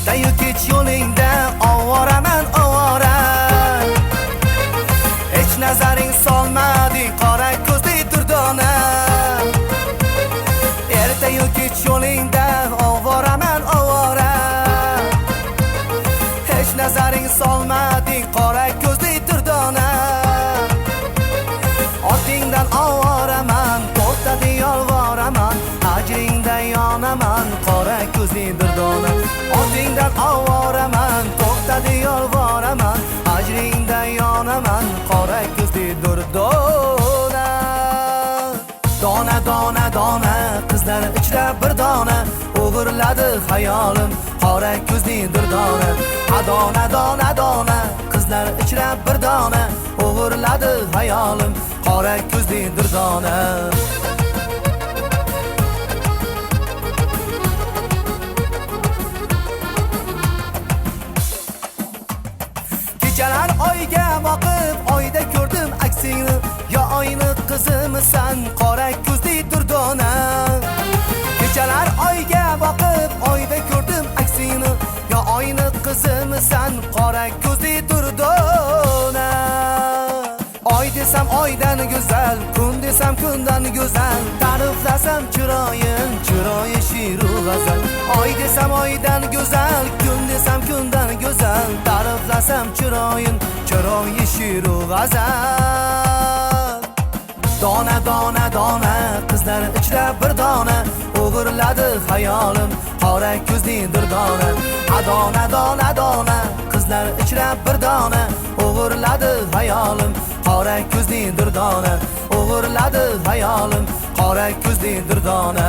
ertayu kech yo'lingda ovoraman ovora. Hech nazaring solmading qora ko'zli durdona. Ertayu kech yo'lingda ovoraman ovora. Hech nazaring solmading qora ko'zli durdona. Ortingdan ovoraman, to'xtadi yolvoraman, ajringda yonaman qora ko'zli durdona. Ortingdan ovoraman, to'xtadi yolvoraman, ajringda yonaman qora ko'zli durdona. Dona dona dona qizlar ichra bir dona o'g'irladi xayolim qora ko'zli durdona. Dona dona dona qizlar ichra bir dona o'g'irladi xayolim qora ko'zli durdona. Kechalar oyga boqib oyda ko'rdim aksingni, yo oyni qizimisan qora ko'zli durdona. Kechalar oyga boqib oyda ko'rdim aksingni, yo oyni qizimisan qora ko'zli durdona. Oy desam oydan go'zal, kun desam kundan go'zal, ta'riflasam chiroyin, chiroyi shiru g'azal. Oy desam oydan go'zal, kun desam kundan go'zal, ta'riflasam chiroyin, chiroyi shiru g'azal. Dona dona dona qizlar ichra bir dona o'g'irladi xayolim qora ko'zli durdona. Dona dona dona qizlar ichra bir dona o'g'irladi xayolim qora ko'zli durdona. O'g'irladi xayolim qora ko'zli durdona.